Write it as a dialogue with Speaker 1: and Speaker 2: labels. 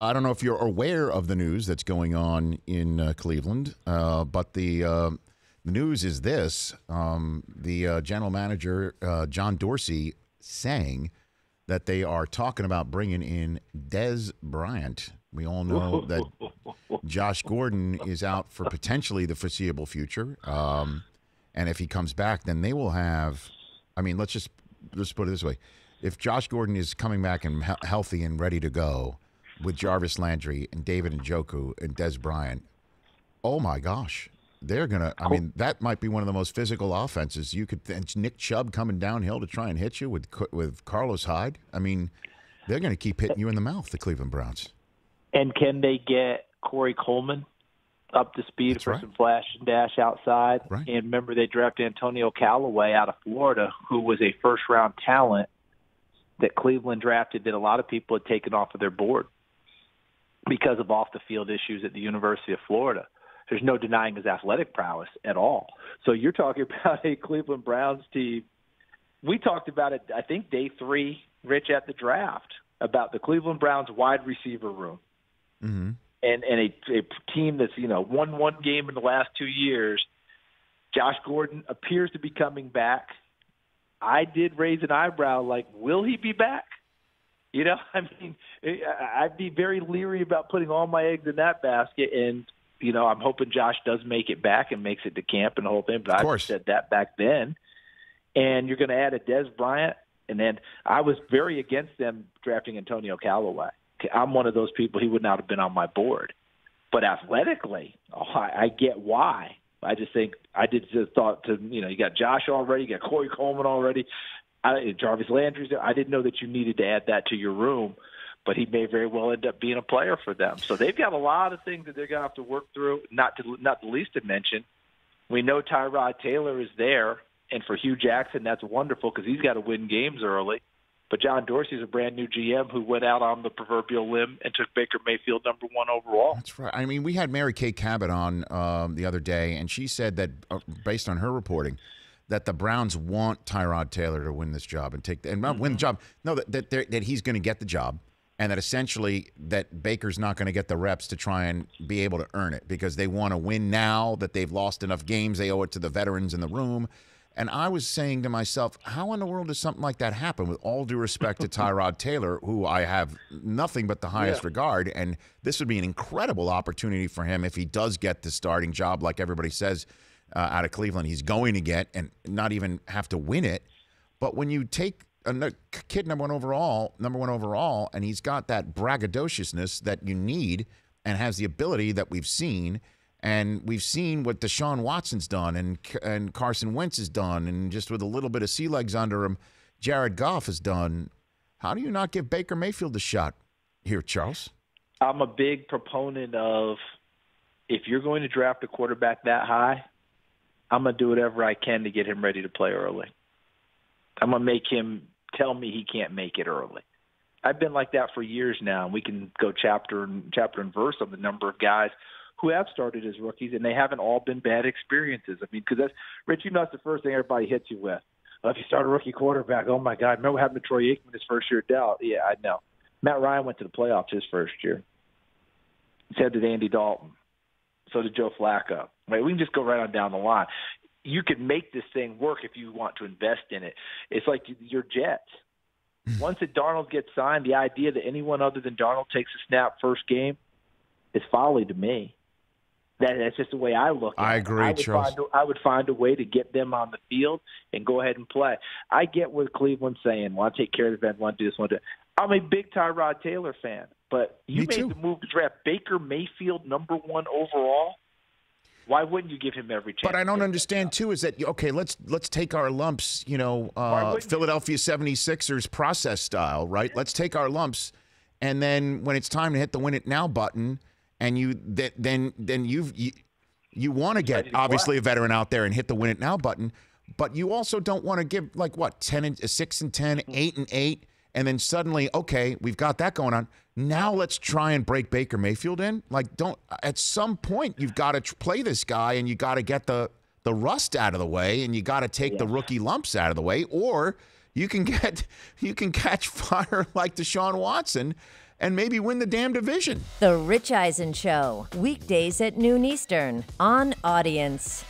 Speaker 1: I don't know if you're aware of the news that's going on in Cleveland, but the news is this. The general manager, John Dorsey, saying that they are talking about bringing in Des Bryant. We all know that Josh Gordon is out for potentially the foreseeable future. And if he comes back, then they will have, I mean, let's put it this way. If Josh Gordon is coming back and healthy and ready to go with Jarvis Landry and David Njoku and Des Bryant, oh my gosh, they're going to, I mean, that might be one of the most physical offenses. You could, Nick Chubb coming downhill to try and hit you with Carlos Hyde. I mean, they're going to keep hitting you in the mouth, the Cleveland Browns.
Speaker 2: And can they get Corey Coleman up to speed
Speaker 1: That's
Speaker 2: for
Speaker 1: right.
Speaker 2: some flash and dash outside?
Speaker 1: Right.
Speaker 2: And remember, they drafted Antonio Callaway out of Florida, who was a first-round talent that Cleveland drafted that a lot of people had taken off of their board because of off-the-field issues at the University of Florida. There's no denying his athletic prowess at all. So you're talking about a Cleveland Browns team. We talked about it, I think, day 3, Rich, at the draft, about the Cleveland Browns wide receiver room.
Speaker 1: Mm-hmm.
Speaker 2: And a team that's, won one game in the last 2 years. Josh Gordon appears to be coming back. I did raise an eyebrow, like, will he be back? I mean, I'd be very leery about putting all my eggs in that basket. And, I'm hoping Josh does make it back and makes it to camp and the whole thing. But I said that back then. And you're going to add a Des Bryant. And then I was very against them drafting Antonio Callaway. I'm one of those people, he would not have been on my board. But athletically, I get why. I just think thought you got Josh already, you got Corey Coleman already, Jarvis Landry's there. I didn't know that you needed to add that to your room, but he may very well end up being a player for them. So they've got a lot of things that they're going to have to work through, not the least to mention. We know Tyrod Taylor is there, and for Hugh Jackson, that's wonderful because he's got to win games early. But John Dorsey's a brand-new GM who went out on the proverbial limb and took Baker Mayfield number 1 overall.
Speaker 1: That's right. I mean, we had Mary Kay Cabot on the other day, and she said that, based on her reporting, that the Browns want Tyrod Taylor to win this job and not win the job. No, that he's going to get the job, and that essentially that Baker's not going to get the reps to try and be able to earn it because they want to win now that they've lost enough games. They owe it to the veterans in the room. And I was saying to myself, how in the world does something like that happen? With all due respect to Tyrod Taylor, who I have nothing but the highest regard, and this would be an incredible opportunity for him if he does get the starting job, like everybody says out of Cleveland he's going to get, and not even have to win it. But when you take a kid number one overall, and he's got that braggadociousness that you need and has the ability that we've seen. And we've seen what Deshaun Watson's done and Carson Wentz has done, and just with a little bit of sea legs under him, Jared Goff has done. How do you not give Baker Mayfield a shot here, Charles?
Speaker 2: I'm a big proponent of if you're going to draft a quarterback that high, I'm going to do whatever I can to get him ready to play early. I'm going to make him tell me he can't make it early. I've been like that for years now, and we can go chapter and verse on the number of guys who have started as rookies, and they haven't all been bad experiences. I mean, because that's, Rich, that's the first thing everybody hits you with. If you start a rookie quarterback, oh, my God, remember what happened to Troy Aikman his first year at Dallas? Yeah, I know. Matt Ryan went to the playoffs his first year. So did Andy Dalton. So did Joe Flacco. Right? We can just go right on down the line. You can make this thing work if you want to invest in it. It's like your Jets. Once that Darnold gets signed, the idea that anyone other than Darnold takes a snap first game is folly to me. That's just the way I look at it.
Speaker 1: I agree, Charles.
Speaker 2: I would find a way to get them on the field and go ahead and play. I get what Cleveland's saying. Want to take care of the event, want to do this, want to do that. I'm a big Tyrod Taylor fan, but you made the move to draft Baker Mayfield number 1 overall. Why wouldn't you give him every chance?
Speaker 1: But I don't understand, too, is that, okay, let's take our lumps, Philadelphia 76ers process style, right? Let's take our lumps, and then when it's time to hit the win it now button, and you want to get obviously a veteran out there and hit the win it now button, but you also don't want to give 6 and 10, 8 and 8, and then suddenly, okay, we've got that going on. Now let's try and break Baker Mayfield in. At some point you've got to play this guy, and you got to get the rust out of the way, and you got to take the rookie lumps out of the way, or you can catch fire like Deshaun Watson. and maybe win the damn division.
Speaker 3: The Rich Eisen Show, weekdays at noon Eastern on Audience.